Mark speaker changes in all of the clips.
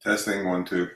Speaker 1: Testing 1, 2.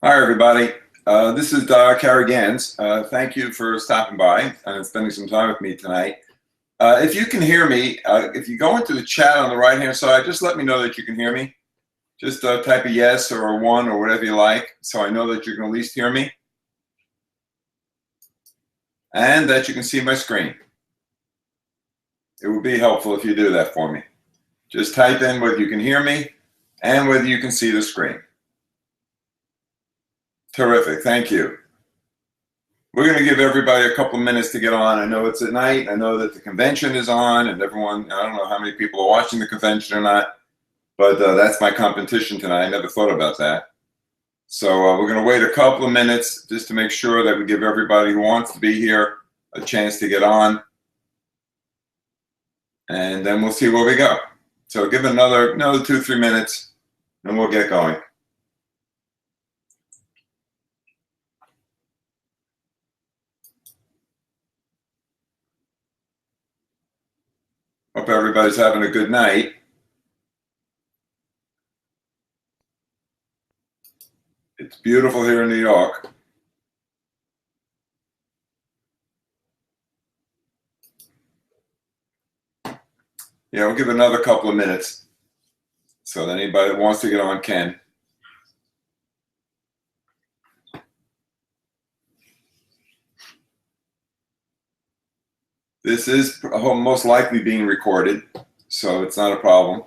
Speaker 1: Hi, everybody. This is Carrie Gans. Thank you for stopping by and spending some time with me tonight. If you can hear me, if you go into the chat on the right-hand side, just let me know that you can hear me. Just type a yes or a 1 or whatever you like, so I know that you can at least hear me and that you can see my screen. It would be helpful if you do that for me. Just type in whether you can hear me and whether you can see the screen. Terrific, thank you. We're going to give everybody a couple of minutes to get on. I know it's at night. I know that the convention is on and everyone, I don't know how many people are watching the convention or not, but that's my competition tonight. I never thought about that. So we're going to wait a couple of minutes just to make sure that we give everybody who wants to be here a chance to get on. And then we'll see where we go. So give it another 2-3 minutes and we'll get going. Hope everybody's having a good night. It's beautiful here in New York. Yeah, we'll give it another couple of minutes so that anybody that wants to get on can. This is most likely being recorded, so it's not a problem.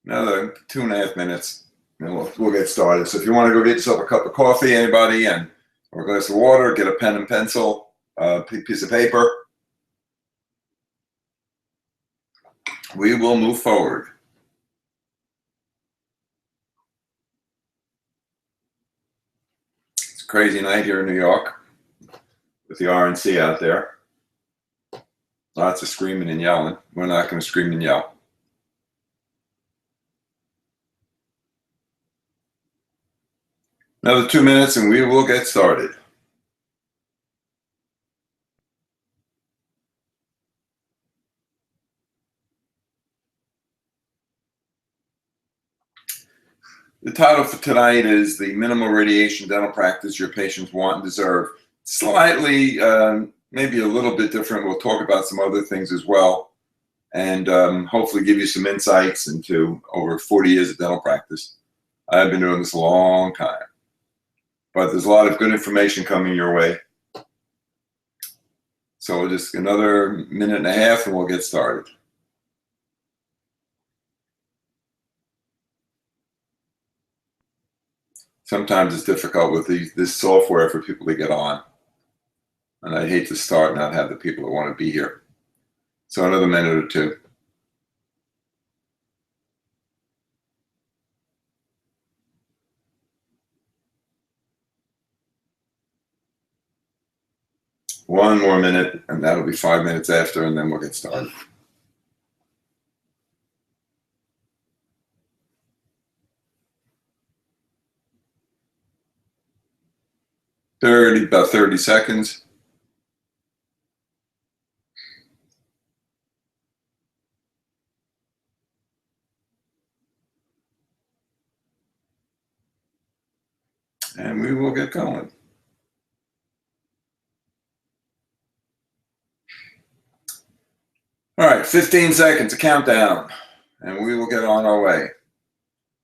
Speaker 1: Another 2.5 minutes, and we'll get started. So if you want to go get yourself a cup of coffee, anybody, or a glass of water, get a pen and pencil, a piece of paper. We will move forward. It's a crazy night here in New York with the RNC out there. Lots of screaming and yelling. We're not going to scream and yell. Another 2 minutes and we will get started. The title for tonight is The Minimal Radiation Dental Practice Your Patients Want and Deserve. Slightly, maybe a little bit different. We'll talk about some other things as well, and hopefully give you some insights into over 40 years of dental practice. I've been doing this a long time, but there's a lot of good information coming your way. So we'll just another 1.5 minutes and we'll get started. Sometimes it's difficult with this software for people to get on. And I hate to start and not have the people that want to be here. So another minute or two. One more minute, and that'll be 5 minutes after, and then we'll get started. About 30 seconds. And we will get going. All right, 15 seconds, a countdown, and we will get on our way.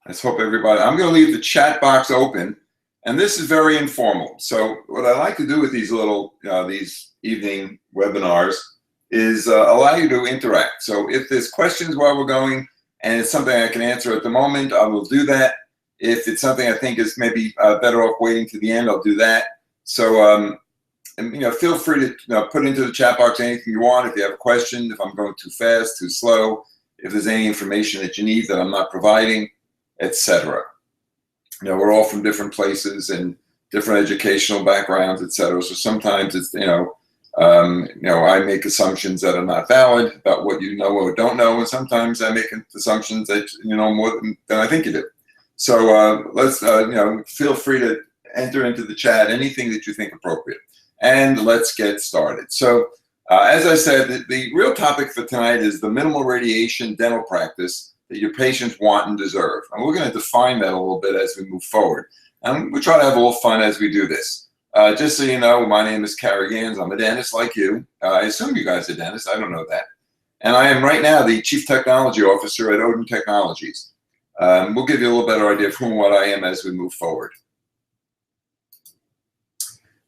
Speaker 1: Let's hope everybody, I'm going to leave the chat box open, and this is very informal. So what I like to do with these little, these evening webinars is allow you to interact. So if there's questions while we're going, and it's something I can answer at the moment, I will do that. If it's something I think is maybe better off waiting to the end, I'll do that. So, and, feel free to put into the chat box anything you want. If you have a question, if I'm going too fast, too slow, if there's any information that you need that I'm not providing, etc. We're all from different places and different educational backgrounds, etc. So sometimes it's, I make assumptions that are not valid about what you know or don't know, and sometimes I make assumptions that you know more than I think you do. So let's, feel free to enter into the chat anything that you think appropriate, and let's get started. So as I said, the real topic for tonight is the minimal radiation dental practice that your patients want and deserve, and we're going to define that a little bit as we move forward, and we'll try to have a little fun as we do this. Just so you know, my name is Carrie Gans. I'm a dentist like you. I assume you guys are dentists. I don't know that. And I am right now the Chief Technology Officer at Odin Technologies. We'll give you a little better idea of who and what I am as we move forward.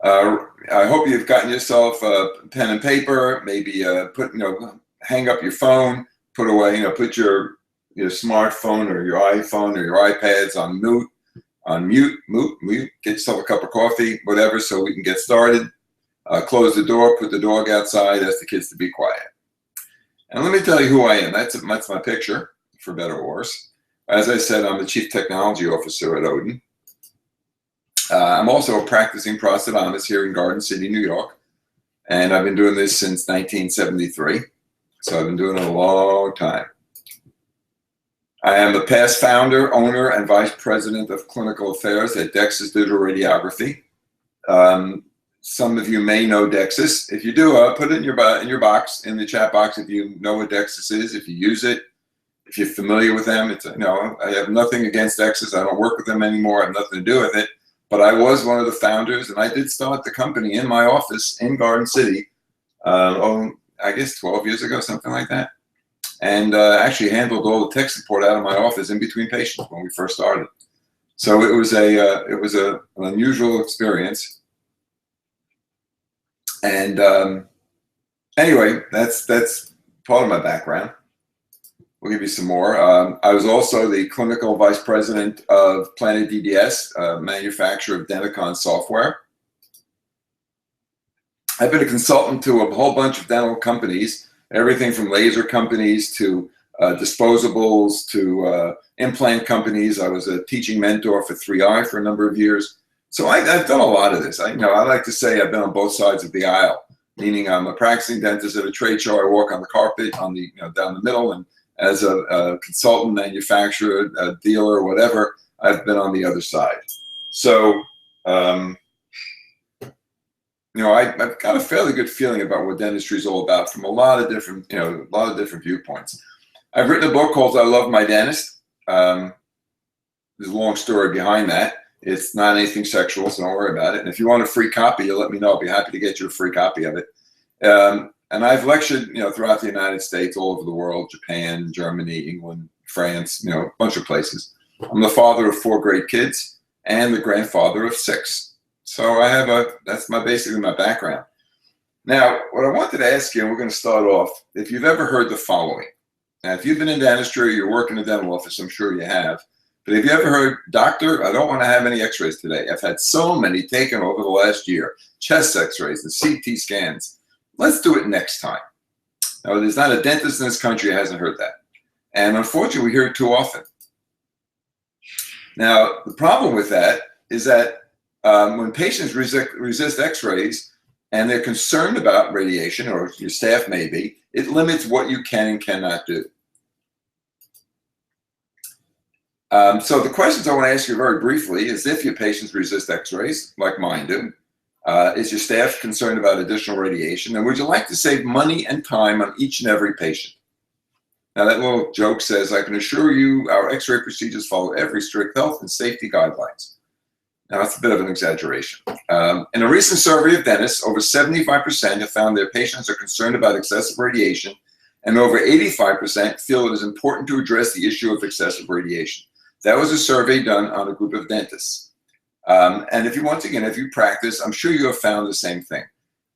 Speaker 1: I hope you've gotten yourself a pen and paper. Maybe hang up your phone, put away, put your smartphone or your iPhone or your iPads on mute, get yourself a cup of coffee, whatever, so we can get started. Close the door, put the dog outside, ask the kids to be quiet. And let me tell you who I am. That's my picture, for better or worse. As I said, I'm the Chief Technology Officer at Odin. I'm also a practicing prosthodontist here in Garden City, New York. And I've been doing this since 1973. So I've been doing it a long time. I am the past founder, owner, and vice president of clinical affairs at Dexis Digital Radiography. Some of you may know Dexis. If you do, put it in your box, in the chat box, if you know what Dexis is, if you use it, if you're familiar with them. I have nothing against Dexis. I don't work with them anymore. I have nothing to do with it. But I was one of the founders, and I did start the company in my office in Garden City, I guess 12 years ago, something like that. And actually handled all the tech support out of my office in between patients when we first started. So it was an unusual experience. And anyway, that's part of my background. We'll give you some more. I was also the clinical vice president of Planet DDS, a manufacturer of Denticon software. I've been a consultant to a whole bunch of dental companies, everything from laser companies to disposables to implant companies. I was a teaching mentor for 3i for a number of years. So I've done a lot of this. I like to say I've been on both sides of the aisle, meaning I'm a practicing dentist at a trade show. I walk on the carpet on the down the middle, and as a consultant, manufacturer, a dealer, whatever, I've been on the other side. So, I've got a fairly good feeling about what dentistry is all about from a lot of different, viewpoints. I've written a book called I Love My Dentist. There's a long story behind that. It's not anything sexual, so don't worry about it. And if you want a free copy, you'll let me know. I'll be happy to get you a free copy of it. And I've lectured, throughout the United States, all over the world, Japan, Germany, England, France, a bunch of places. I'm the father of 4 great kids and the grandfather of 6. So that's basically my background. Now, what I wanted to ask you, and we're going to start off, if you've ever heard the following. Now, if you've been in dentistry or you're working in a dental office, I'm sure you have. But have you ever heard, doctor, I don't want to have any x-rays today. I've had so many taken over the last year, chest x-rays and CT scans. Let's do it next time. Now, there's not a dentist in this country who hasn't heard that. And unfortunately, we hear it too often. Now, the problem with that is that when patients resist x-rays and they're concerned about radiation, or your staff may be, it limits what you can and cannot do. So the questions I want to ask you very briefly is if your patients resist x-rays, like mine do. Is your staff concerned about additional radiation? And would you like to save money and time on each and every patient? Now, that little joke says, I can assure you our x-ray procedures follow every strict health and safety guidelines. Now, that's a bit of an exaggeration. In a recent survey of dentists, over 75% have found their patients are concerned about excessive radiation, and over 85% feel it is important to address the issue of excessive radiation. That was a survey done on a group of dentists. And if you practice, I'm sure you have found the same thing.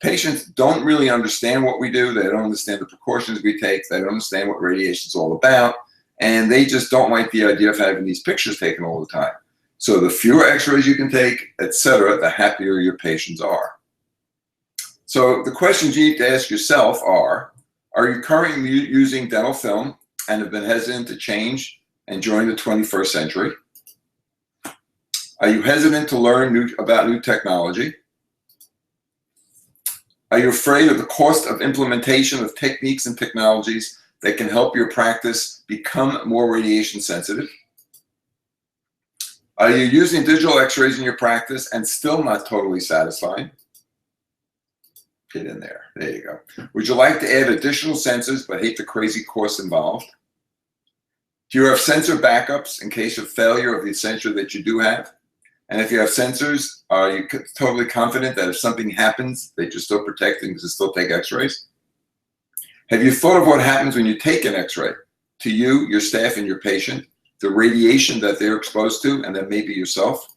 Speaker 1: Patients don't really understand what we do. They don't understand the precautions we take. They don't understand what radiation is all about. And they just don't like the idea of having these pictures taken all the time. So the fewer x-rays you can take, etc., the happier your patients are. So the questions you need to ask yourself are you currently using dental film and have been hesitant to change and join the 21st century? Are you hesitant to learn about new technology? Are you afraid of the cost of implementation of techniques and technologies that can help your practice become more radiation sensitive? Are you using digital x-rays in your practice and still not totally satisfied? Get in there. There you go. Would you like to add additional sensors but hate the crazy costs involved? Do you have sensor backups in case of failure of the sensor that you do have? And if you have sensors, are you totally confident that if something happens, that you're still protected because you still take x-rays? Have you thought of what happens when you take an x-ray to you, your staff, and your patient, the radiation that they're exposed to, and then maybe yourself?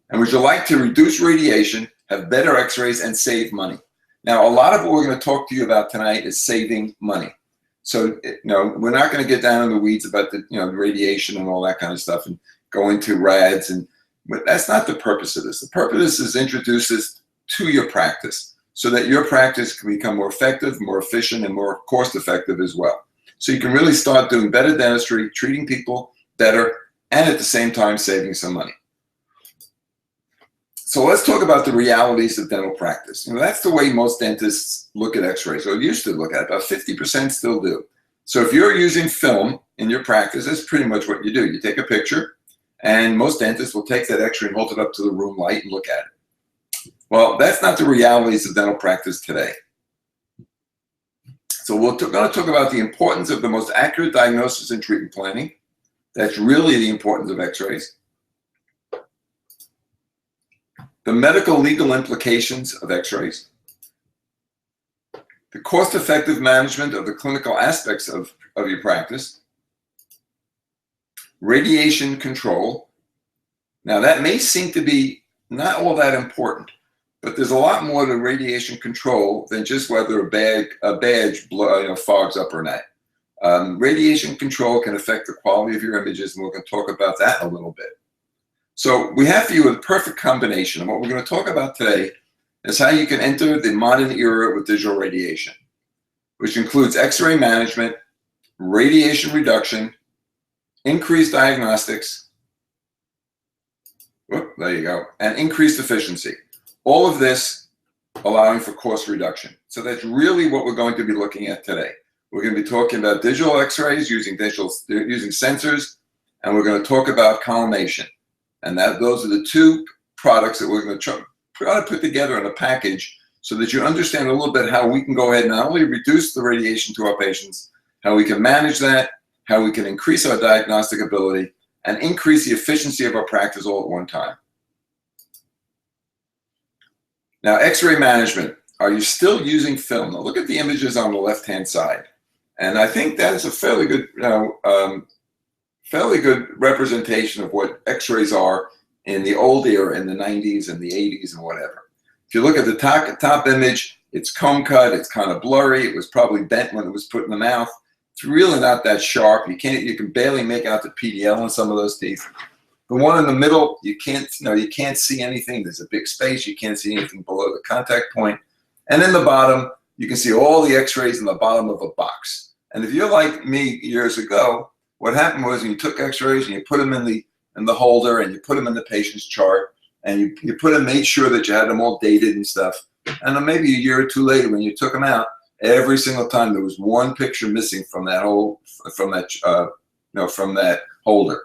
Speaker 1: And would you like to reduce radiation, have better x-rays, and save money? Now, a lot of what we're going to talk to you about tonight is saving money. So, we're not going to get down in the weeds about the, radiation and all that kind of stuff and go into rads, but that's not the purpose of this. The purpose is to introduce this to your practice so that your practice can become more effective, more efficient, and more cost-effective as well. So you can really start doing better dentistry, treating people better, and at the same time saving some money. So let's talk about the realities of dental practice. That's the way most dentists look at x-rays, or used to look at it. About 50% still do. So if you're using film in your practice, that's pretty much what you do. You take a picture, and most dentists will take that x-ray and hold it up to the room light and look at it. Well, that's not the realities of dental practice today. So we're going to talk about the importance of the most accurate diagnosis and treatment planning. That's really the importance of x-rays. The medical legal implications of x-rays. The cost-effective management of the clinical aspects of your practice. Radiation control. Now that may seem to be not all that important, but there's a lot more to radiation control than just whether a badge fogs up or not. Radiation control can affect the quality of your images, and we're going to talk about that in a little bit. So we have for you a perfect combination, and what we're going to talk about today is how you can enter the modern era with digital radiation, which includes x-ray management, radiation reduction, increased diagnostics, there you go, and increased efficiency. All of this allowing for cost reduction. So that's really what we're going to be looking at today. We're going to be talking about digital x-rays using sensors, and we're going to talk about collimation. And those are the two products that we're going to try to put together in a package so that you understand a little bit how we can go ahead and not only reduce the radiation to our patients, how we can manage that, how we can increase our diagnostic ability, and increase the efficiency of our practice all at one time. Now, x-ray management. Are you still using film? Now, look at the images on the left-hand side. And I think that is a fairly good representation of what x-rays are in the old era, in the 90s and the 80s and whatever. If you look at the top image, it's comb cut, it's kind of blurry, it was probably bent when it was put in the mouth. It's really not that sharp. You can barely make out the PDL on some of those teeth. The one in the middle, you can't see anything. There's a big space, you can't see anything below the contact point. And in the bottom, you can see all the x-rays in the bottom of a box. And if you're like me years ago, what happened was when you took x-rays and you put them in the holder and you put them in the patient's chart and you made sure that you had them all dated and stuff. And then maybe a year or two later when you took them out, every single time there was one picture missing from that holder.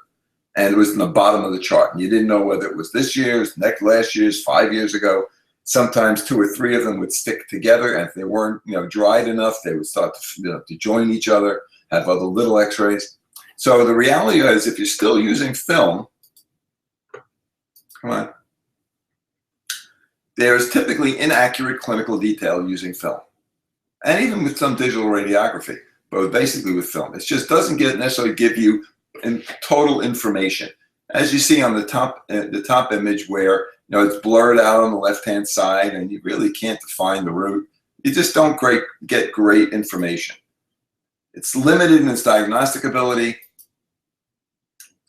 Speaker 1: And it was in the bottom of the chart. And you didn't know whether it was this year's, last year's, 5 years ago. Sometimes 2 or 3 of them would stick together, and if they weren't dried enough, they would start to join each other, have other little x-rays. So the reality is, if you're still using film, come on, there is typically inaccurate clinical detail using film. And even with some digital radiography, but basically with film. It just doesn't necessarily give you total information. As you see on the top image where it's blurred out on the left-hand side and you really can't define the root, you just don't get great information. It's limited in its diagnostic ability.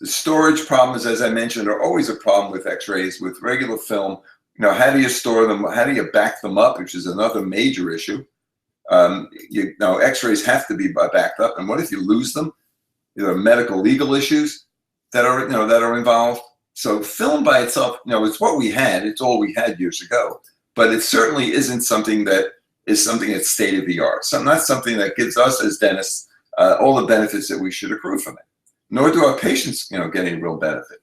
Speaker 1: The storage problems, as I mentioned, are always a problem with X-rays. With regular film, how do you store them? How do you back them up, which is another major issue. X-rays have to be backed up, and what if you lose them? There are medical legal issues that are involved. So film by itself, it's what we had. It's all we had years ago, but it certainly isn't something that is something that's state of the art. So not something that gives us as dentists all the benefits that we should accrue from it. Nor do our patients, get any real benefit.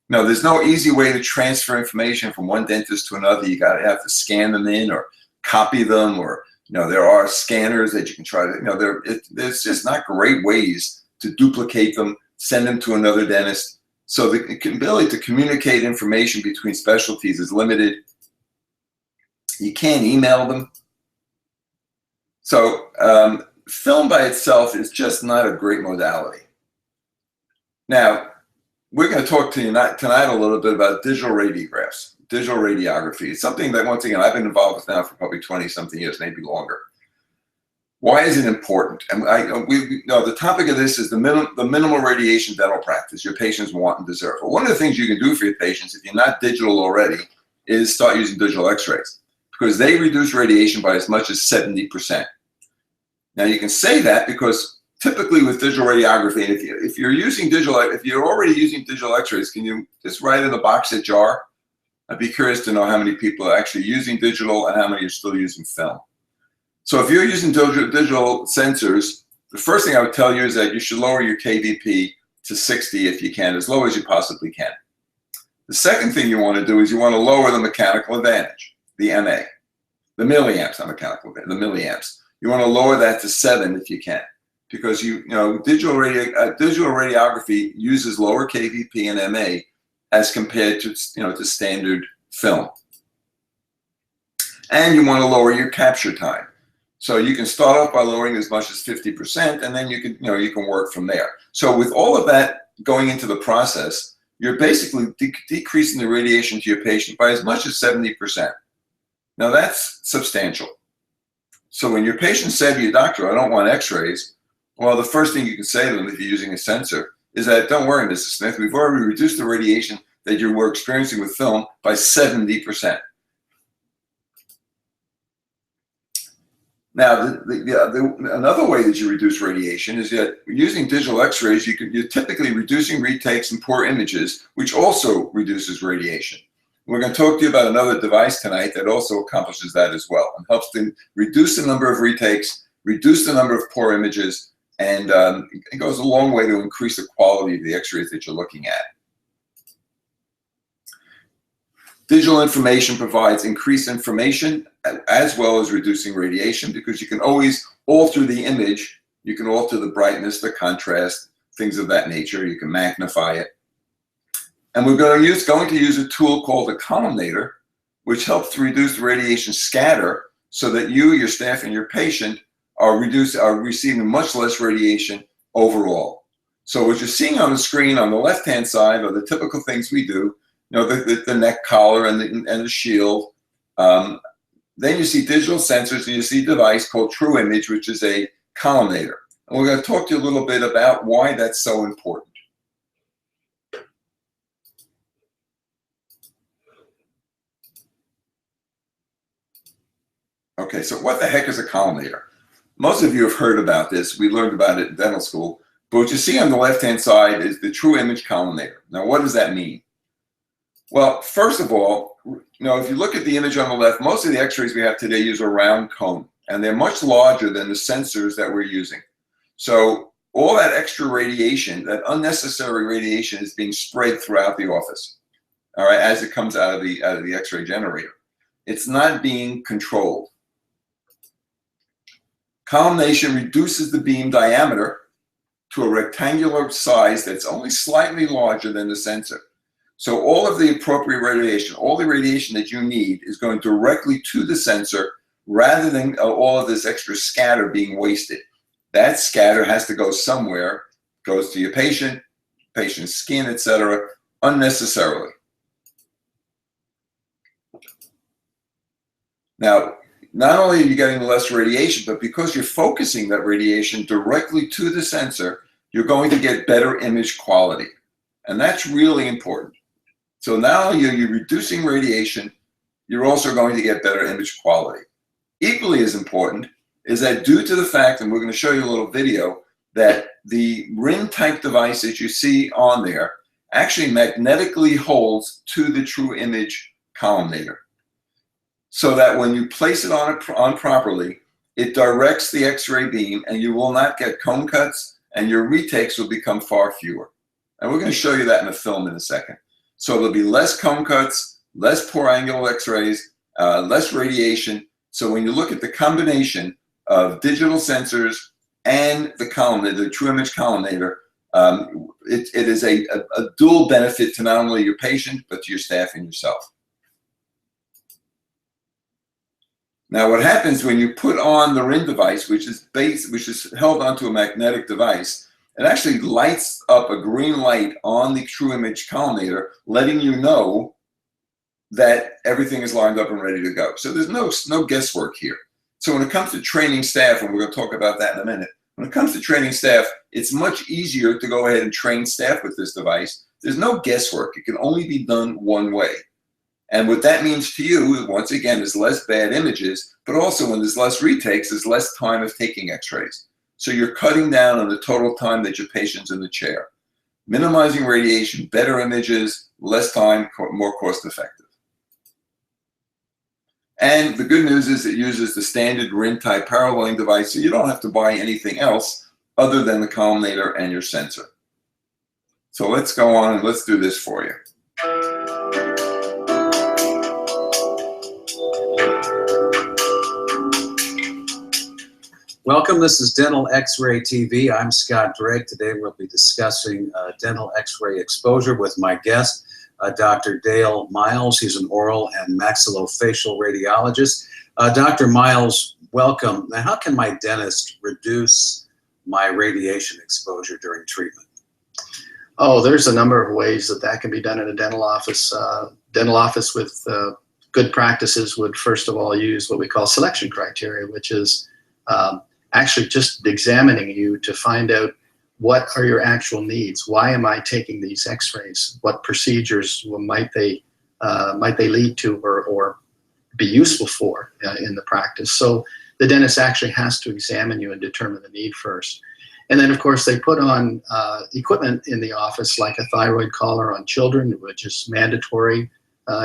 Speaker 1: No, there's no easy way to transfer information from one dentist to another. You have to scan them in or copy them, or there are scanners that you can try to. There's just not great ways to duplicate them, send them to another dentist. So the ability to communicate information between specialties is limited. You can't email them. So film by itself is just not a great modality. Now, we're going to talk to you tonight a little bit about digital radiographs, digital radiography. It's something that, once again, I've been involved with now for probably 20-something years, maybe longer. Why is it important? And the topic of this is the minimal radiation dental practice your patients want and deserve. Well, one of the things you can do for your patients, if you're not digital already, is start using digital X-rays, because they reduce radiation by as much as 70%. Now, you can say that because typically with digital radiography, if you're already using digital X-rays, can you just write in the box at jar? I'd be curious to know how many people are actually using digital and how many are still using film. So if you're using digital sensors, the first thing I would tell you is that you should lower your KVP to 60 if you can, as low as you possibly can. The second thing you want to do is you want to lower the mechanical advantage, the MA, the milliamps, not mechanical advantage, the milliamps. You want to lower that to 7 if you can, because digital radiography uses lower KVP and MA as compared to to standard film. And you want to lower your capture time. So you can start off by lowering as much as 50%, and then you can work from there. So with all of that going into the process, you're basically decreasing the radiation to your patient by as much as 70%. Now that's substantial. So when your patient said to you, "Doctor, I don't want X-rays," well, the first thing you can say to them if you're using a sensor is that, "Don't worry, Mrs. Smith, we've already reduced the radiation that you were experiencing with film by 70%. Now, another way that you reduce radiation is that using digital X-rays, you're typically reducing retakes and poor images, which also reduces radiation. We're going to talk to you about another device tonight that also accomplishes that as well, and helps to reduce the number of retakes, reduce the number of poor images, and it goes a long way to increase the quality of the X-rays that you're looking at. Digital information provides increased information as well as reducing radiation, because you can always alter the image. You can alter the brightness, the contrast, things of that nature. You can magnify it. And we're going to use a tool called a collimator, which helps to reduce the radiation scatter so that you, your staff, and your patient are receiving much less radiation overall. So what you're seeing on the screen on the left-hand side are the typical things we do. The neck collar and the shield. Then you see digital sensors, and you see a device called tru-image, which is a collimator. And we're going to talk to you a little bit about why that's so important. Okay, so what the heck is a collimator? Most of you have heard about this. We learned about it in dental school. But what you see on the left-hand side is the tru-image collimator. Now, what does that mean? Well, first of all, if you look at the image on the left, most of the X-rays we have today use a round cone, and they're much larger than the sensors that we're using. So all that extra radiation, that unnecessary radiation, is being spread throughout the office, all right, as it comes out of the X-ray generator. It's not being controlled. Collimation reduces the beam diameter to a rectangular size that's only slightly larger than the sensor. So all of the appropriate radiation, all the radiation that you need, is going directly to the sensor rather than all of this extra scatter being wasted. That scatter has to go somewhere, goes to your patient, patient's skin, etc., unnecessarily. Now, not only are you getting less radiation, but because you're focusing that radiation directly to the sensor, you're going to get better image quality. And that's really important. So now you're reducing radiation, you're also going to get better image quality. Equally as important is that due to the fact, and we're going to show you a little video, that the ring type device that you see on there actually magnetically holds to the tru-image collimator. So that when you place it on properly, it directs the X-ray beam and you will not get cone cuts and your retakes will become far fewer. And we're going to show you that in a film in a second. So there'll be less cone cuts, less poor angle X-rays, less radiation. So when you look at the combination of digital sensors and the collimator, the tru-image collimator, it is a dual benefit to not only your patient, but to your staff and yourself. Now what happens when you put on the ring device, which is held onto a magnetic device, it actually lights up a green light on the tru-image collimator, letting you know that everything is lined up and ready to go. So there's no guesswork here. So when it comes to training staff, and we're going to talk about that in a minute, when it comes to training staff, it's much easier to go ahead and train staff with this device. There's no guesswork. It can only be done one way. And what that means to you, once again, is less bad images, but also when there's less retakes, there's less time of taking X-rays. So you're cutting down on the total time that your patient's in the chair. Minimizing radiation, better images, less time, more cost effective. And the good news is it uses the standard ring type paralleling device, so you don't have to buy anything else other than the collimator and your sensor. So let's go on and let's do this for you.
Speaker 2: Welcome, this is Dental X-Ray TV. I'm Scott Drake. Today we'll be discussing dental X-ray exposure with my guest, Dr. Dale Miles. He's an oral and maxillofacial radiologist. Dr. Miles, welcome. Now, how can my dentist reduce my radiation exposure during treatment?
Speaker 3: Oh, there's a number of ways that can be done in a dental office. Dental office with good practices would first of all use what we call selection criteria, which is actually just examining you to find out what are your actual needs. Why am I taking these X-rays? What procedures might they lead to or be useful for in the practice? So the dentist actually has to examine you and determine the need first. And then of course they put on equipment in the office like a thyroid collar on children, which is mandatory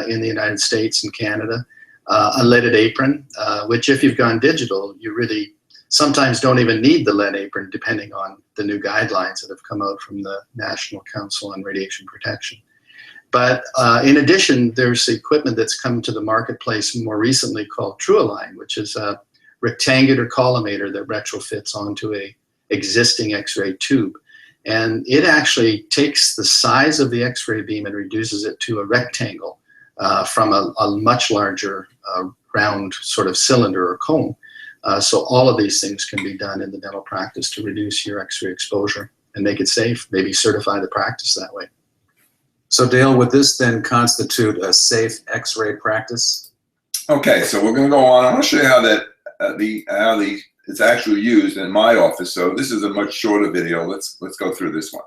Speaker 3: in the United States and Canada. A leaded apron, which if you've gone digital, you really sometimes don't even need the lead apron, depending on the new guidelines that have come out from the National Council on Radiation Protection. But in addition, there's equipment that's come to the marketplace more recently called tru-align, which is a rectangular collimator that retrofits onto a existing X-ray tube. And it actually takes the size of the X-ray beam and reduces it to a rectangle from a much larger round sort of cylinder or cone. So all of these things can be done in the dental practice to reduce your X-ray exposure and make it safe, maybe certify the practice that way.
Speaker 2: So Dale, would this then constitute a safe X-ray practice?
Speaker 1: Okay, so we're going to go on. I want to show you how that it's actually used in my office. So this is a much shorter video. Let's go through this one.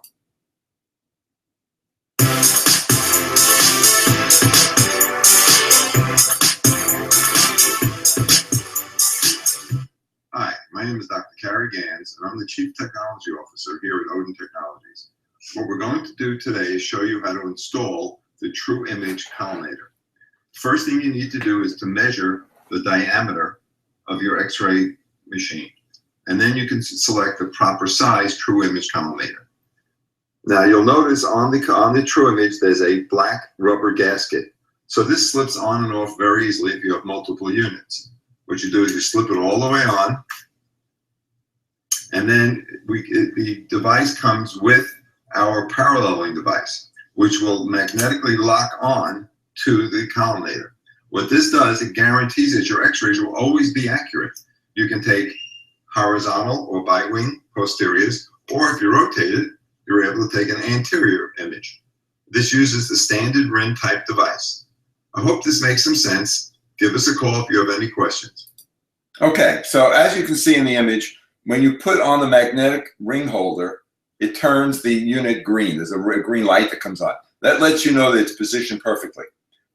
Speaker 4: Hi, my name is Dr. Carrie Gans, and I'm the Chief Technology Officer here at Odin Technologies. What we're going to do today is show you how to install the tru-image collimator. First thing you need to do is to measure the diameter of your X-ray machine, and then you can select the proper size tru-image collimator. Now you'll notice on the tru-image there's a black rubber gasket. So this slips on and off very easily if you have multiple units. What you do is you slip it all the way on, and then the device comes with our paralleling device, which will magnetically lock on to the collimator. What this does, it guarantees that your X-rays will always be accurate. You can take horizontal or bi-wing posteriors, or if you rotate it, you're able to take an anterior image. This uses the standard ring type device. I hope this makes some sense. Give us a call if you have any questions.
Speaker 1: Okay, so as you can see in the image, when you put on the magnetic ring holder, it turns the unit green. There's a green light that comes on. That lets you know that it's positioned perfectly.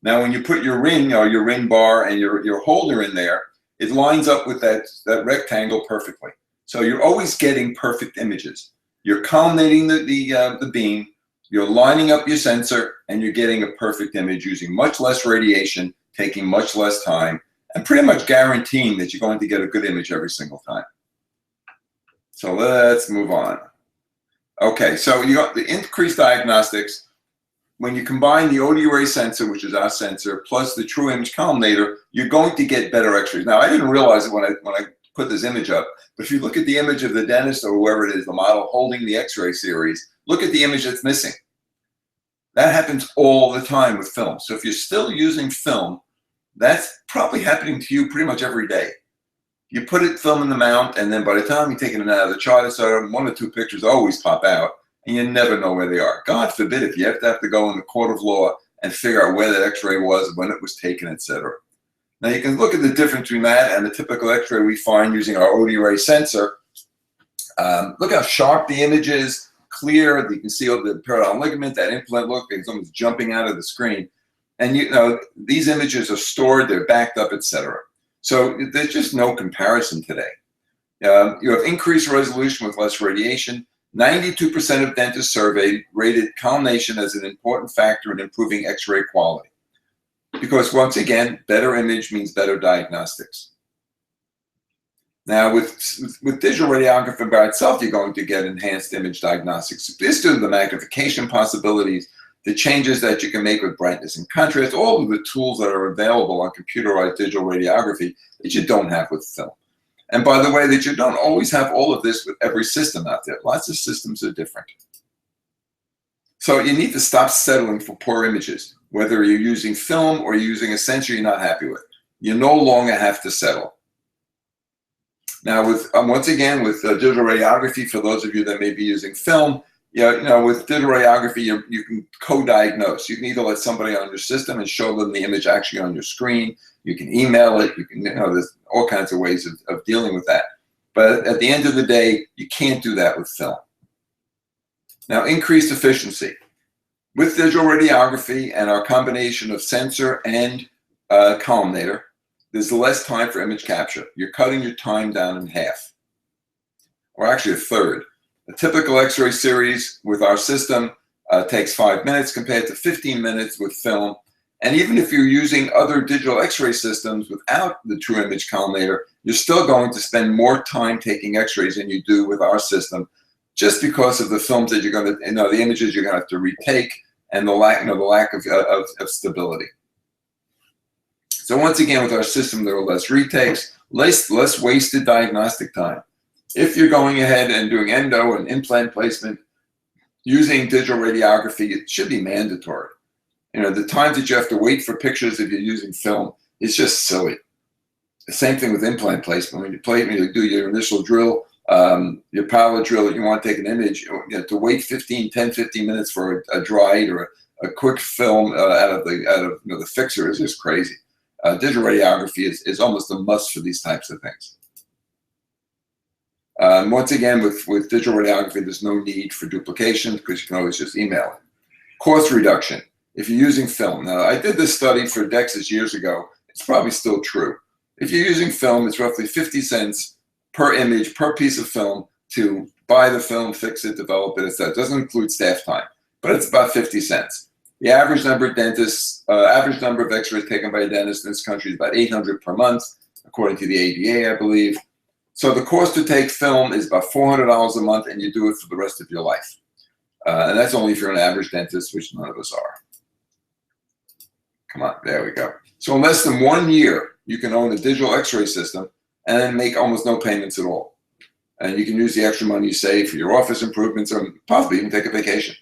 Speaker 1: Now, when you put your ring, your ring bar and your holder in there, it lines up with that rectangle perfectly. So you're always getting perfect images. You're culminating the beam, you're lining up your sensor, and you're getting a perfect image using much less radiation, taking much less time, and pretty much guaranteeing that you're going to get a good image every single time. So let's move on. Okay, so you got the increased diagnostics. When you combine the odi-ray sensor, which is our sensor, plus the tru-image culminator, you're going to get better x-rays. Now, I didn't realize it when I put this image up, but if you look at the image of the dentist or whoever it is, the model holding the x-ray series, look at the image that's missing. That happens all the time with film. So if you're still using film, that's probably happening to you pretty much every day. You put film in the mount, and then by the time you're taking it out of the chart, so 1 or 2 pictures always pop out, and you never know where they are. God forbid if you have to go in the court of law and figure out where that x-ray was, when it was taken, etc. Now you can look at the difference between that and the typical x-ray we find using our odi-ray sensor. Look how sharp the image is, clear. You can see the periodontal ligament, that implant look, it's almost jumping out of the screen. And these images are stored, they're backed up, etc. So there's just no comparison today. You have increased resolution with less radiation. 92% of dentists surveyed rated culmination as an important factor in improving x-ray quality. Because once again, better image means better diagnostics. Now with digital radiography by itself, you're going to get enhanced image diagnostics. This due to the magnification possibilities, the changes that you can make with brightness and contrast, all of the tools that are available on computerized digital radiography that you don't have with film. And by the way, that you don't always have all of this with every system out there. Lots of systems are different. So you need to stop settling for poor images, whether you're using film or you're using a sensor you're not happy with. You no longer have to settle. Now, once again, with digital radiography, for those of you that may be using film, with digital radiography, you can co-diagnose. You can either let somebody on your system and show them the image actually on your screen. You can email it. You can, there's all kinds of ways of dealing with that. But at the end of the day, you can't do that with film. Now, increased efficiency. With digital radiography and our combination of sensor and culminator, there's less time for image capture. You're cutting your time down in half, or actually a third. A typical x-ray series with our system takes 5 minutes compared to 15 minutes with film. And even if you're using other digital x-ray systems without the tru-image culminator, you're still going to spend more time taking x-rays than you do with our system, just because of the films that you're going to, the images you're going to have to retake and the lack of stability. So once again, with our system, there are less retakes, less wasted diagnostic time. If you're going ahead and doing endo and implant placement using digital radiography, it should be mandatory. The times that you have to wait for pictures if you're using film is just silly. The same thing with implant placement. When you do your initial drill, your palette drill, you want to take an image, you have to wait 10, 15 minutes for a dried or a quick film out of the fixer is just crazy. Digital radiography is almost a must for these types of things. Once again, with digital radiography, there's no need for duplication because you can always just email it. Cost reduction. If you're using film. Now, I did this study for DEXIS years ago. It's probably still true. If you're using film, it's roughly 50 cents per image, per piece of film to buy the film, fix it, develop it, etc. It doesn't include staff time, but it's about 50 cents. The average number of dentists, average number of x-rays taken by a dentist in this country is about 800 per month, according to the ADA, I believe. So the cost to take film is about $400 a month, and you do it for the rest of your life. And that's only if you're an average dentist, which none of us are. Come on, there we go. So in less than 1 year, you can own a digital x-ray system and then make almost no payments at all. And you can use the extra money you save for your office improvements or possibly even take a vacation.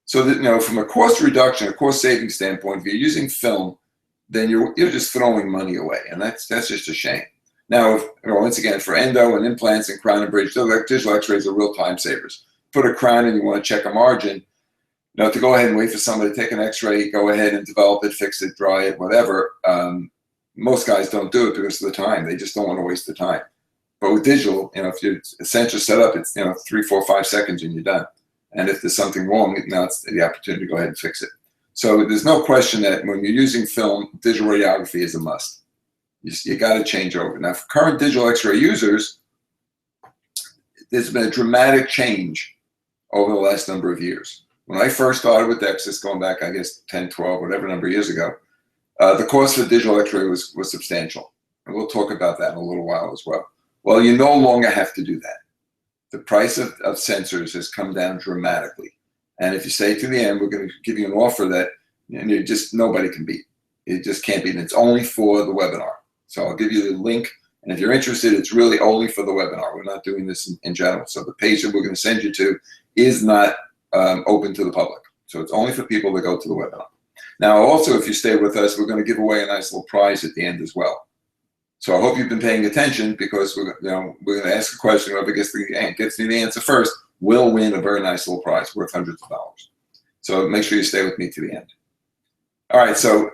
Speaker 1: So that, from a cost reduction, a cost saving standpoint, if you're using film, then you're just throwing money away. And that's just a shame. Now, once again, for endo and implants and crown and bridge, digital x-rays are real time savers. Put a crown and you want to check a margin, to go ahead and wait for somebody to take an x-ray, go ahead and develop it, fix it, dry it, whatever. Most guys don't do it because of the time. They just don't want to waste the time. But with digital, if your sensor set up, it's 3, 4, 5 seconds and you're done. And if there's something wrong, now it's the opportunity to go ahead and fix it. So there's no question that when you're using film, digital radiography is a must. You got to change over. Now, for current digital X-ray users, there's been a dramatic change over the last number of years. When I first started with DEXIS, going back, I guess, 10, 12, whatever number of years ago, the cost for digital X-ray was substantial. And we'll talk about that in a little while as well. Well, you no longer have to do that. The price of sensors has come down dramatically. And if you stay to the end, we're going to give you an offer that nobody can beat. It just can't beat. And it's only for the webinar. So I'll give you the link. And if you're interested, it's really only for the webinar. We're not doing this in general. So the page that we're going to send you to is not open to the public. So it's only for people that go to the webinar. Now, also, if you stay with us, we're going to give away a nice little prize at the end as well. So I hope you've been paying attention, because we're going to ask a question. Whoever gets me the answer first will win a very nice little prize worth hundreds of dollars. So make sure you stay with me to the end. All right, so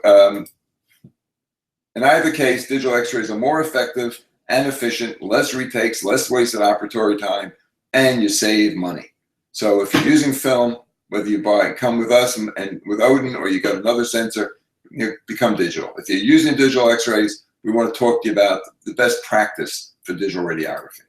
Speaker 1: in either case, digital X-rays are more effective and efficient, less retakes, less wasted operatory time, and you save money. So if you're using film, whether you come with us and with Odin, or you got another sensor, become digital. If you're using digital X-rays, we want to talk to you about the best practice for digital radiography.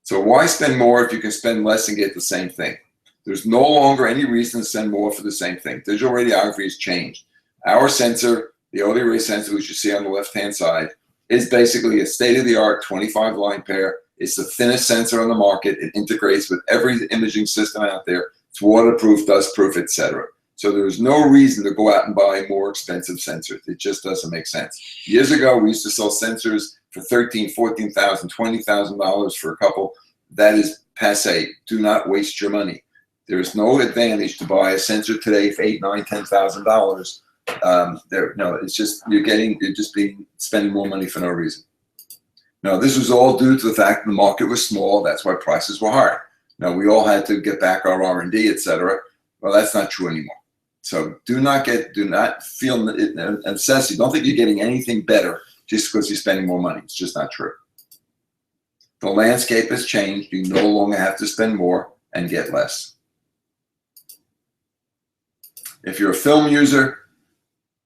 Speaker 1: So why spend more if you can spend less and get the same thing? There's no longer any reason to spend more for the same thing. Digital radiography has changed. Our sensor, the odi-ray sensor, which you see on the left-hand side, is basically a state-of-the-art 25-line pair. It's the thinnest sensor on the market. It integrates with every imaging system out there. It's waterproof, dustproof, etc. So there's no reason to go out and buy more expensive sensors. It just doesn't make sense. Years ago, we used to sell sensors for $13,000, $14,000, $20,000 for a couple. That is passé. Do not waste your money. There is no advantage to buy a sensor today for $8,000, $9,000, $10,000. No, it's just you're just spending more money for no reason. Now, this was all due to the fact the market was small. That's why prices were high. Now, we all had to get back our R&D, etc. Well, that's not true anymore. So do not feel a necessity. Don't think you're getting anything better just because you're spending more money. It's just not true. The landscape has changed. You no longer have to spend more and get less. If you're a film user,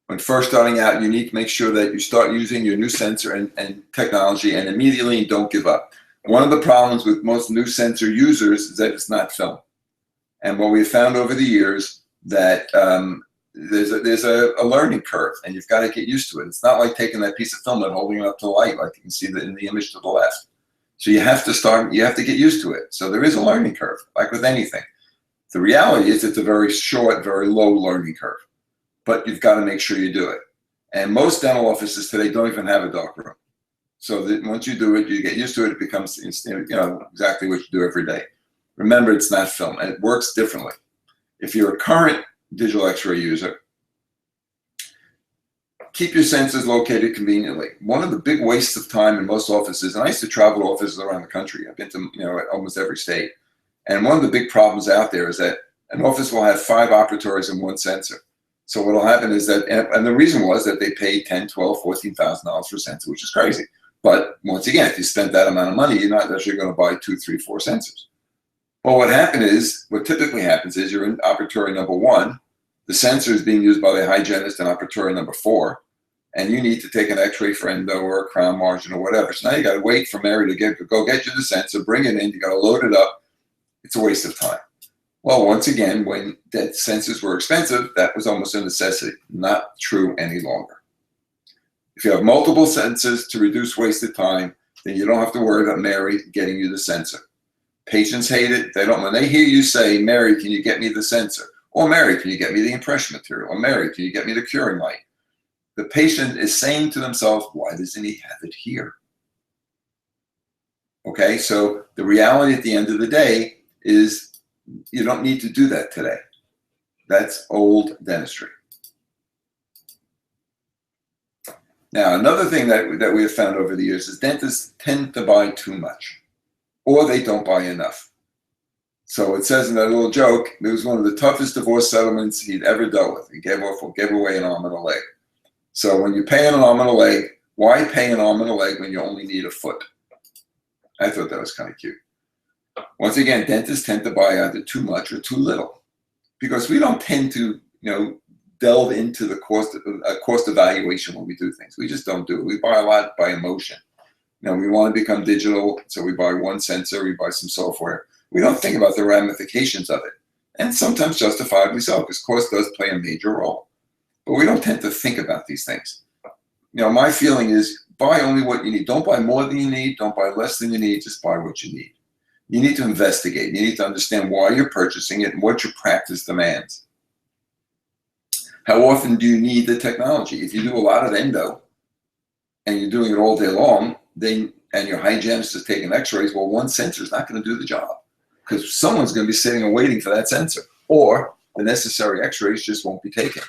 Speaker 1: when first starting out, you need to make sure that you start using your new sensor and technology, and immediately don't give up. One of the problems with most new sensor users is that it's not film. And what we've found over the years, that there's a learning curve, and you've got to get used to it. It's not like taking that piece of film and holding it up to the light, like you can see in the image to the left. So you have to get used to it. So there is a learning curve, like with anything. The reality is it's a very short, very low learning curve, but you've got to make sure you do it. And most dental offices today don't even have a dark room. So that once you do it, you get used to it, it becomes exactly what you do every day. Remember, it's not film, and it works differently. If you're a current digital X-ray user, keep your sensors located conveniently. One of the big wastes of time in most offices, and I used to travel to offices around the country. I've been to almost every state. And one of the big problems out there is that an office will have 5 operatories and 1 sensor. So what will happen is that, and the reason was that they paid $10,000, $12,000, $14,000 for a sensor, which is crazy. But once again, if you spent that amount of money, you're not actually going to buy 2, 3, 4 sensors. Well, what typically happens is you're in operatory number 1, the sensor is being used by the hygienist in operatory number 4, and you need to take an X-ray for endo or a crown margin or whatever. So now you got to wait for Mary to go get you the sensor, bring it in, you got to load it up. It's a waste of time. Well, once again, when that sensors were expensive, that was almost a necessity, not true any longer. If you have multiple sensors to reduce wasted time, then you don't have to worry about Mary getting you the sensor. Patients hate it. When they hear you say, Mary, can you get me the sensor? Or Mary, can you get me the impression material? Or Mary, can you get me the curing light? The patient is saying to themselves, why doesn't he have it here? Okay, so the reality at the end of the day is you don't need to do that today. That's old dentistry. Now, another thing that we have found over the years is dentists tend to buy too much, or they don't buy enough. So it says in that little joke, it was one of the toughest divorce settlements he'd ever dealt with. He gave away an arm and a leg. So when you're paying an arm and a leg, why pay an arm and a leg when you only need a foot? I thought that was kind of cute. Once again, dentists tend to buy either too much or too little because we don't tend to, delve into the cost evaluation when we do things. We just don't do it. We buy a lot by emotion. We want to become digital, so we buy one sensor, we buy some software. We don't think about the ramifications of it. And sometimes justifiably so, because cost does play a major role. But we don't tend to think about these things. My feeling is buy only what you need. Don't buy more than you need. Don't buy less than you need. Just buy what you need. You need to investigate. You need to understand why you're purchasing it and what your practice demands. How often do you need the technology? If you do a lot of endo and you're doing it all day long, and your hygienist is taking x-rays, well, one sensor is not going to do the job because someone's going to be sitting and waiting for that sensor, or the necessary x-rays just won't be taken.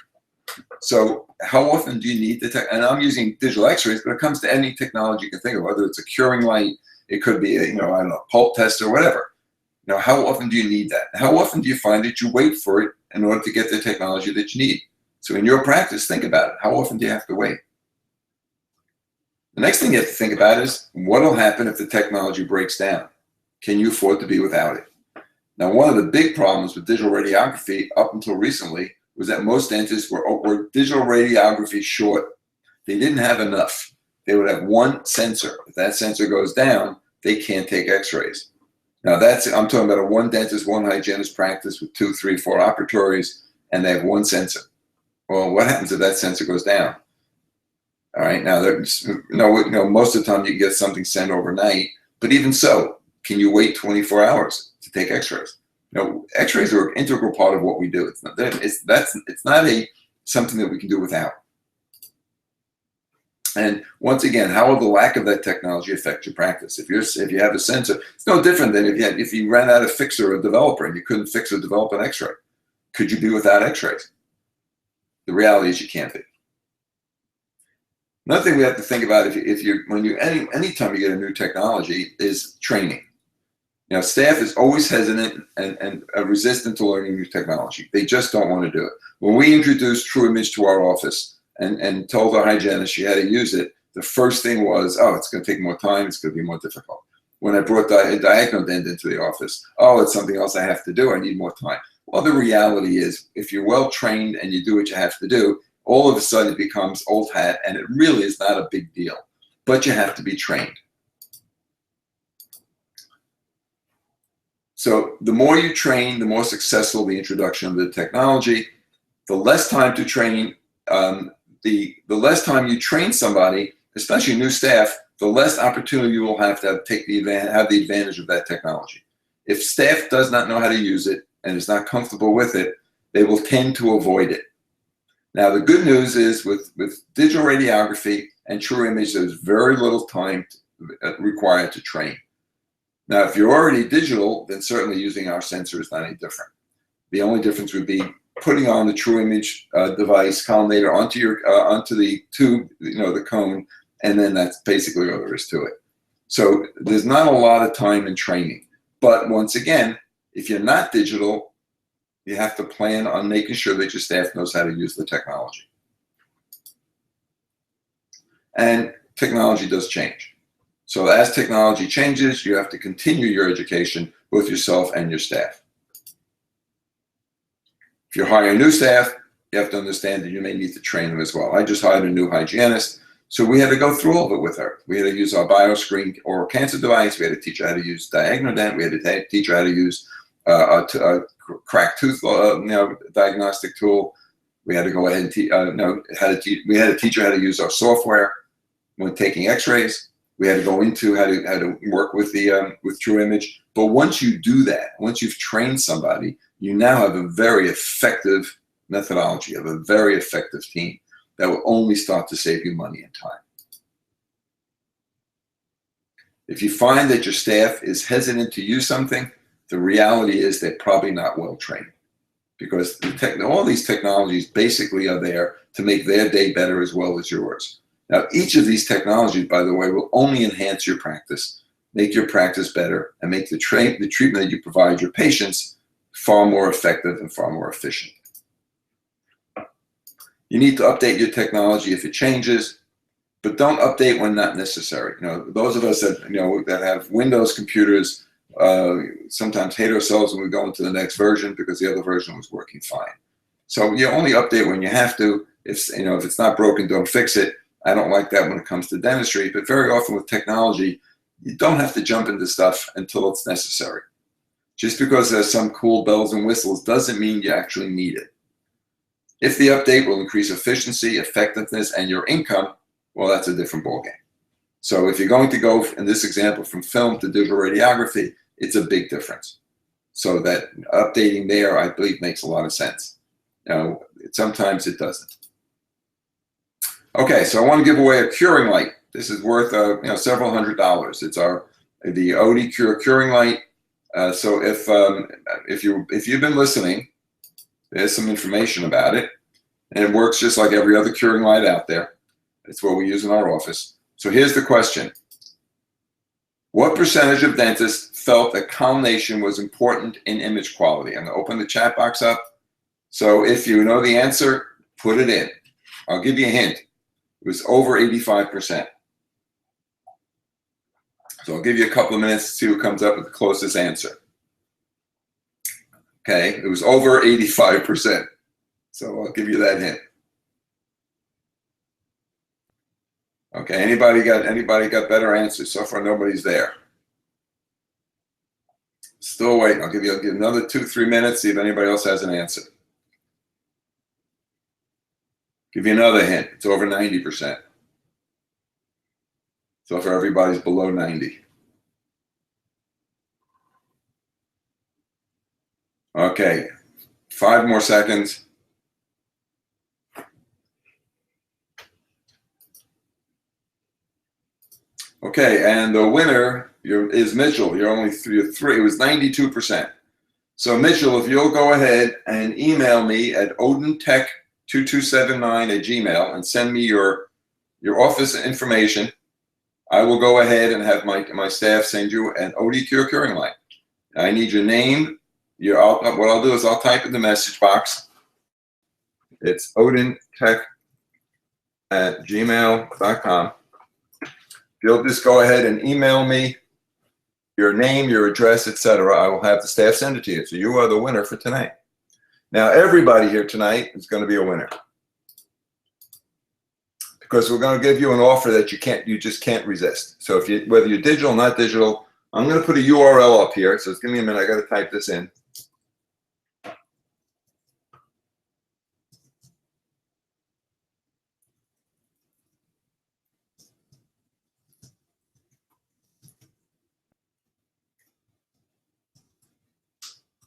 Speaker 1: So how often do you need the tech? And I'm using digital x-rays, but it comes to any technology you can think of, whether it's a curing light, it could be a, pulp test or whatever. How often do you need that? How often do you find that you wait for it in order to get the technology that you need? So in your practice, think about it. How often do you have to wait? The next thing you have to think about is what will happen if the technology breaks down? Can you afford to be without it? Now, one of the big problems with digital radiography up until recently was that most dentists were digital radiography short. They didn't have enough. They would have one sensor. If that sensor goes down, they can't take x-rays. Now I'm talking about a one dentist, one hygienist practice with 2, 3, 4 operatories, and they have one sensor. Well, what happens if that sensor goes down? All right, now most of the time you get something sent overnight, but even so, can you wait 24 hours to take x-rays? X-rays are an integral part of what we do. It's not something that we can do without. And once again, how will the lack of that technology affect your practice? If you have a sensor, it's no different than if you ran out of fixer or developer and you couldn't fix or develop an x-ray. Could you be without x-rays? The reality is you can't be. Another thing we have to think about anytime you get a new technology is training. Staff is always hesitant and resistant to learning new technology. They just don't want to do it. When we introduced tru-image to our office and told our hygienist she had to use it, the first thing was, oh, it's going to take more time, it's going to be more difficult. When I brought Diagnodent into the office, oh, it's something else I have to do, I need more time. Well, the reality is, if you're well trained and you do what you have to do, all of a sudden it becomes old hat, and it really is not a big deal. But you have to be trained. So the more you train, the more successful the introduction of the technology. The less time to train, the less time you train somebody, especially new staff, the less opportunity you will have to have the advantage of that technology. If staff does not know how to use it and is not comfortable with it, they will tend to avoid it. Now, the good news is with digital radiography and tru-image, there's very little time required to train. Now, if you're already digital, then certainly using our sensor is not any different. The only difference would be putting on the tru-image device collimator onto the tube, the cone, and then that's basically all there is to it. So there's not a lot of time in training. But once again, if you're not digital, you have to plan on making sure that your staff knows how to use the technology. And technology does change. So as technology changes, you have to continue your education, both yourself and your staff. If you're hiring new staff, you have to understand that you may need to train them as well. I just hired a new hygienist, so we had to go through all of it with her. We had to use our BioScreen oral cancer device. We had to teach her how to use Diagnodent. We had to teach her how to use a cracked tooth diagnostic tool. We had to go ahead and we had to teach her how to use our software when taking x-rays. We had to go into how to work with tru-image. But once you do that, once you've trained somebody, you now have a very effective methodology, of a very effective team that will only start to save you money and time. If you find that your staff is hesitant to use something, the reality is they're probably not well trained, because all these technologies basically are there to make their day better as well as yours. Now, each of these technologies, by the way, will only enhance your practice, make your practice better, and make the treatment that you provide your patients far more effective and far more efficient. You need to update your technology if it changes. but don't update when not necessary. You know, those of us that, you know, that have Windows computers sometimes hate ourselves when we go into the next version because the other version was working fine. So you only update when you have to. If, you know, if it's not broken, don't fix it. I don't like that when it comes to dentistry, but very often with technology, you don't have to jump into stuff until it's necessary. Just because there's some cool bells and whistles doesn't mean you actually need it. If the update will increase efficiency, effectiveness, and your income, well, that's a different ballgame. So if you're going to go, in this example, from film to digital radiography, it's a big difference. So that updating there, I believe, makes a lot of sense. Now, sometimes it doesn't. Okay, so I want to give away a curing light. This is worth you know, several $100s. It's the odi-Cure curing light. So if you've been listening, there's some information about it, and it works just like every other curing light out there. It's what we use in our office. So here's the question. What percentage of dentists felt that collimation was important in image quality? I'm going to open the chat box up. So if you know the answer, put it in. I'll give you a hint. It was over 85%. So I'll give you a couple of minutes to see who comes up with the closest answer. Okay, it was over 85%. So I'll give you that hint. Okay, anybody got better answers? So far, nobody's there. Still waiting. I'll give another 2-3 minutes, see if anybody else has an answer. Give you another hint. It's over 90%. So far, everybody's below 90. Okay, 5 more seconds. Okay, and the winner is Mitchell. You're only 3. It was 92%. So Mitchell, if you'll go ahead and email me at odintech2279@gmail and send me your office information, I will go ahead and have my staff send you an odi-Cure curing light. I need your name. What I'll do is I'll type in the message box. It's odintech@gmail.com. You'll just go ahead and email me your name, your address, etc. I will have the staff send it to you. So you are the winner for tonight. Now, everybody here tonight is going to be a winner, because we're going to give you an offer that you just can't resist. So whether you're digital or not digital, I'm going to put a URL up here. So give me a minute. I got to type this in.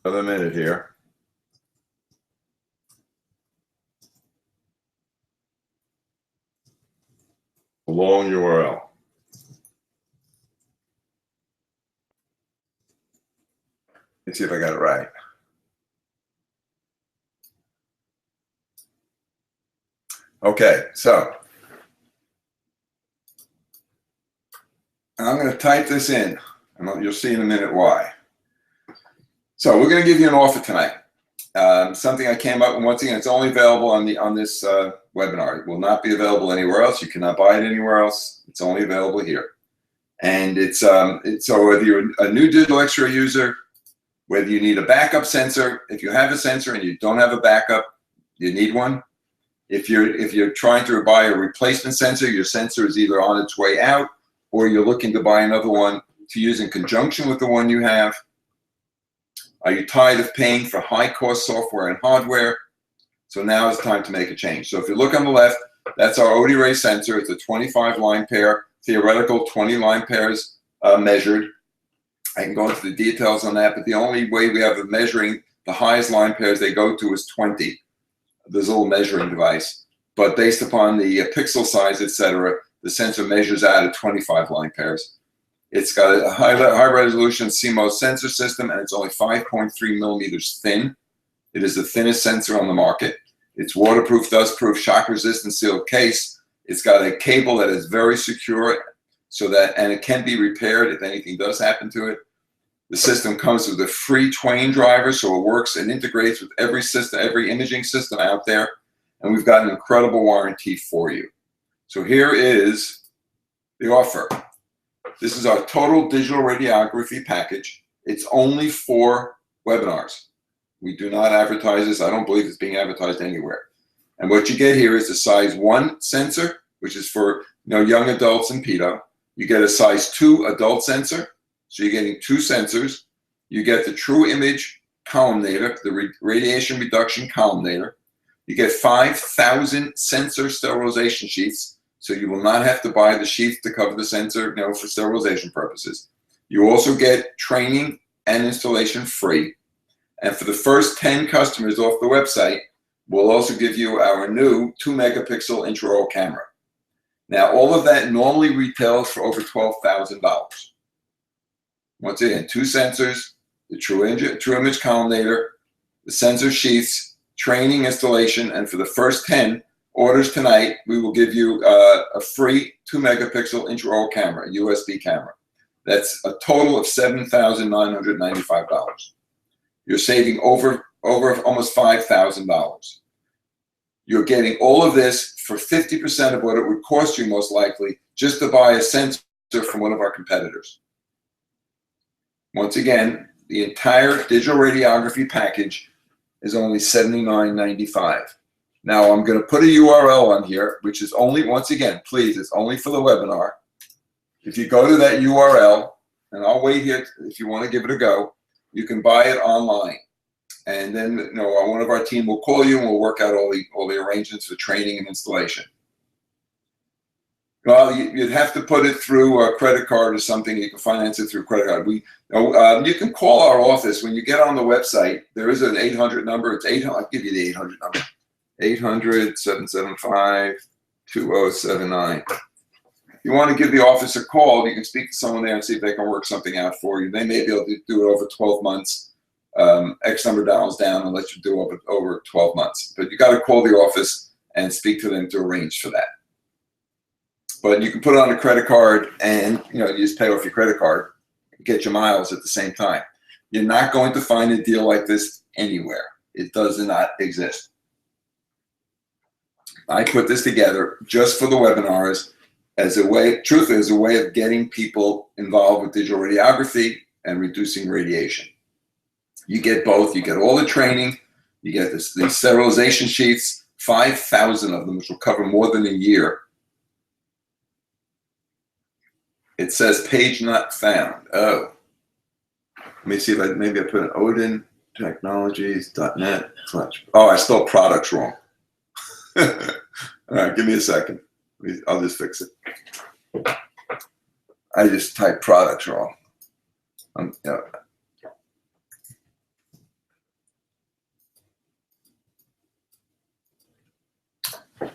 Speaker 1: Another minute here. A long URL. Let's see if I got it right. Okay, so I'm going to type this in, and you'll see in a minute why. So we're going to give you an offer tonight. Something I came up with. Once again, it's only available on this webinar. It will not be available anywhere else. You cannot buy it anywhere else. It's only available here. And so whether you're a new digital X-ray user, whether you need a backup sensor, if you have a sensor and you don't have a backup, you need one. If you're trying to buy a replacement sensor, your sensor is either on its way out or you're looking to buy another one to use in conjunction with the one you have. Are you tired of paying for high-cost software and hardware? So now it's time to make a change. So if you look on the left, that's our odi-ray sensor. It's a 25 line pair, theoretical 20 line pairs measured. I can go into the details on that, but the only way we have of measuring the highest line pairs they go to is 20. There's a little measuring device. But based upon the pixel size, etc., the sensor measures out at 25 line pairs. It's got a high-resolution CMOS sensor system, and it's only 5.3 millimeters thin. It is the thinnest sensor on the market. It's waterproof, dust-proof, shock-resistant sealed case. It's got a cable that is very secure, and it can be repaired if anything does happen to it. The system comes with a free Twain driver, so it works and integrates with every system, every imaging system out there, and we've got an incredible warranty for you. So here is the offer. This is our total digital radiography package. It's only for webinars. We do not advertise this. I don't believe it's being advertised anywhere. And what you get here is the size 1 sensor, which is for young adults and pedo. You get a size 2 adult sensor, so you're getting 2 sensors. You get the tru-image columnator, the radiation reduction columnator. You get 5,000 sensor sterilization sheaths, so you will not have to buy the sheath to cover the sensor, for sterilization purposes. You also get training and installation free. And for the first 10 customers off the website, we'll also give you our new 2-megapixel intraoral camera. Now, all of that normally retails for over $12,000. Once again, 2 sensors, the tru-image columnator, the sensor sheaths, training, installation, and for the first 10 orders tonight, we will give you a free 2-megapixel intraoral camera, a USB camera. That's a total of $7,995. You're saving over almost $5,000. You're getting all of this for 50% of what it would cost you, most likely, just to buy a sensor from one of our competitors. Once again, the entire digital radiography package is only $79.95. Now, I'm going to put a URL on here, which is only, once again, please, it's only for the webinar. If you go to that URL, and I'll wait here if you want to give it a go, you can buy it online. And then one of our team will call you and we'll work out all the arrangements for training and installation. Well, you'd have to put it through a credit card or something. You can finance it through credit card. You can call our office. When you get on the website, there is an 800 number. It's 800. I'll give you the 800 number. 800-775-2079. If you want to give the office a call, you can speak to someone there and see if they can work something out for you. They may be able to do it over 12 months, X number of dollars down, and let you do it over 12 months. But you got to call the office and speak to them to arrange for that. But you can put it on a credit card and you just pay off your credit card, get your miles at the same time. You're not going to find a deal like this anywhere. It does not exist. I put this together just for the webinars as a way, truthfully, as a way of getting people involved with digital radiography and reducing radiation. You get both. You get all the training. You get the sterilization sheets, 5,000 of them, which will cover more than a year. It says page not found. Oh. Let me see if maybe I put an odintechnologies.net. Oh, I spelled products wrong. All right, give me a second. I'll just fix it. I just typed products wrong. All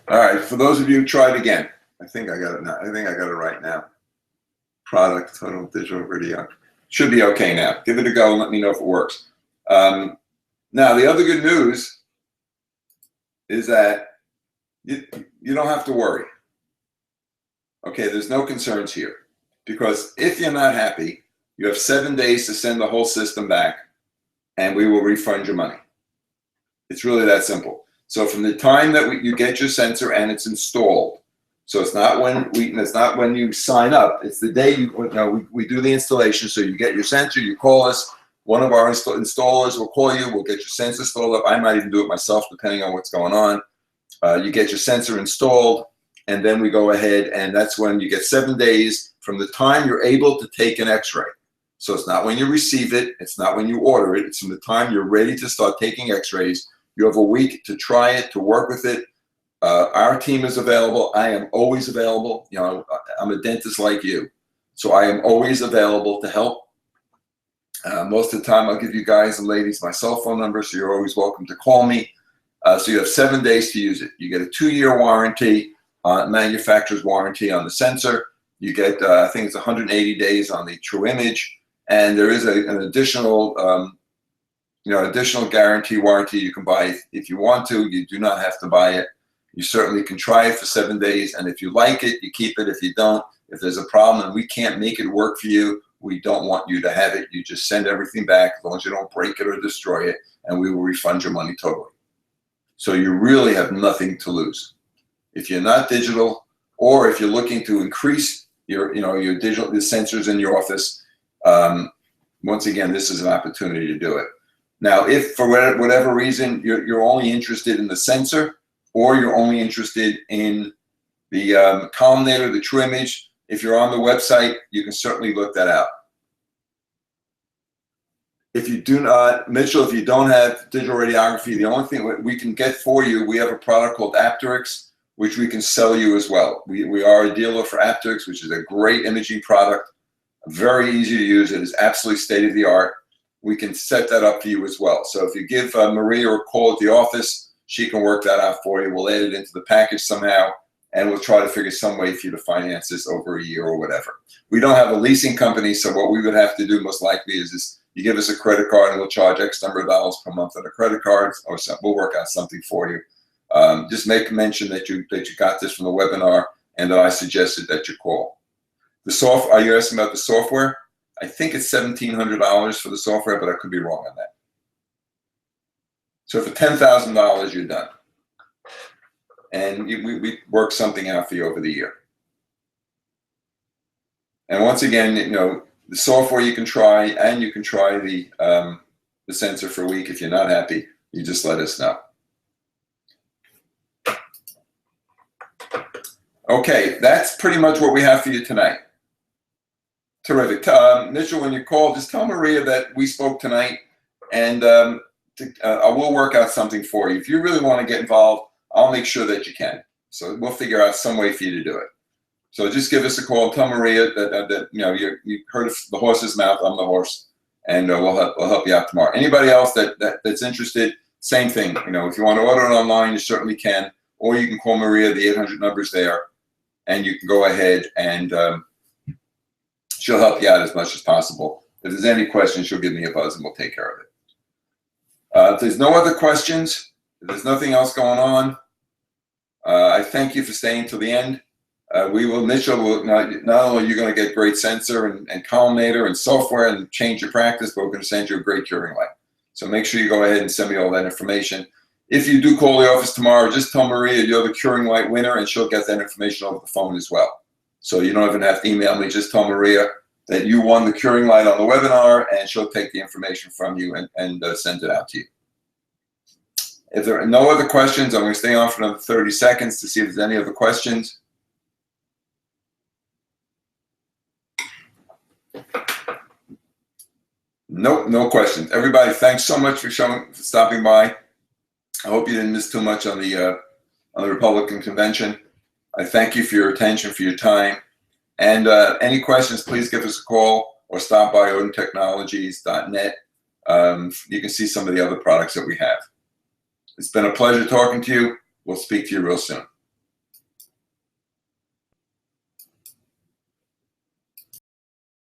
Speaker 1: right, for those of you who tried again, I think I got it now. I think I got it right now. Product, total digital radiography. Should be okay now. Give it a go and let me know if it works. Now, the other good news is that you don't have to worry. Okay, there's no concerns here. Because if you're not happy, you have 7 days to send the whole system back, and we will refund your money. It's really that simple. So from the time that you get your sensor and it's installed, so it's not when you sign up. It's the day we do the installation. So you get your sensor, you call us. One of our installers will call you. We'll get your sensor installed up. I might even do it myself, depending on what's going on. You get your sensor installed, and then we go ahead, and that's when you get 7 days from the time you're able to take an X-ray. So it's not when you receive it. It's not when you order it. It's from the time you're ready to start taking X-rays. You have a week to try it, to work with it. Our team is available. I am always available. I'm a dentist like you, so I am always available to help. Most of the time, I'll give you guys and ladies my cell phone number, so you're always welcome to call me. So you have 7 days to use it. You get a 2-year warranty, manufacturer's warranty on the sensor. You get, I think it's 180 days on the tru-image, and there is an additional, additional guarantee warranty you can buy if you want to. You do not have to buy it. You certainly can try it for 7 days, and if you like it, you keep it. If you don't, if there's a problem and we can't make it work for you, we don't want you to have it. You just send everything back as long as you don't break it or destroy it, and we will refund your money totally. So you really have nothing to lose. If you're not digital, or if you're looking to increase your digital the sensors in your office, once again, this is an opportunity to do it. Now, if for whatever reason you're only interested in the sensor, or you're only interested in the columnator, the tru-image, if you're on the website, you can certainly look that out. If you do not, Mitchell, if you don't have digital radiography, the only thing we can get for you, we have a product called Apteryx, which we can sell you as well. We are a dealer for Apteryx, which is a great imaging product, very easy to use. It is absolutely state-of-the-art. We can set that up for you as well. So if you give Maria a call at the office, she can work that out for you. We'll add it into the package somehow, and we'll try to figure some way for you to finance this over a year or whatever. We don't have a leasing company, so what we would have to do most likely is you give us a credit card and we'll charge X number of dollars per month on a credit card, or something. We'll work out something for you. Just make mention that you got this from the webinar and that I suggested that you call. The software, are you asking about the software? I think it's $1,700 for the software, but I could be wrong on that. So for $10,000, you're done. And we work something out for you over the year. And once again, the software you can try, and you can try the sensor for a week. If you're not happy, you just let us know. Okay, that's pretty much what we have for you tonight. Terrific. Mitchell, when you call, just tell Maria that we spoke tonight, and I will work out something for you. If you really want to get involved, I'll make sure that you can. So we'll figure out some way for you to do it. So just give us a call. Tell Maria that you heard the horse's mouth. I'm the horse, and we'll help you out tomorrow. Anybody else that's interested, same thing. If you want to order it online, you certainly can, or you can call Maria. The 800 number's there, and you can go ahead and she'll help you out as much as possible. If there's any questions, she'll give me a buzz, and we'll take care of it. If there's no other questions, if there's nothing else going on, I thank you for staying till the end. Mitchell will not only are you going to get great sensor and columnator and software and change your practice, but we're going to send you a great curing light. So make sure you go ahead and send me all that information. If you do call the office tomorrow, just tell Maria you're the curing light winner, and she'll get that information over the phone as well. So you don't even have to email me. Just tell Maria that you won the curing light on the webinar, and she'll take the information from you and send it out to you. If there are no other questions, I'm going to stay on for another 30 seconds to see if there's any other questions. Nope, no questions. Everybody, thanks so much for stopping by. I hope you didn't miss too much on the Republican convention. I thank you for your attention, for your time. And any questions, please give us a call or stop by odintechnologies.net. You can see some of the other products that we have. It's been a pleasure talking to you. We'll speak to you real soon.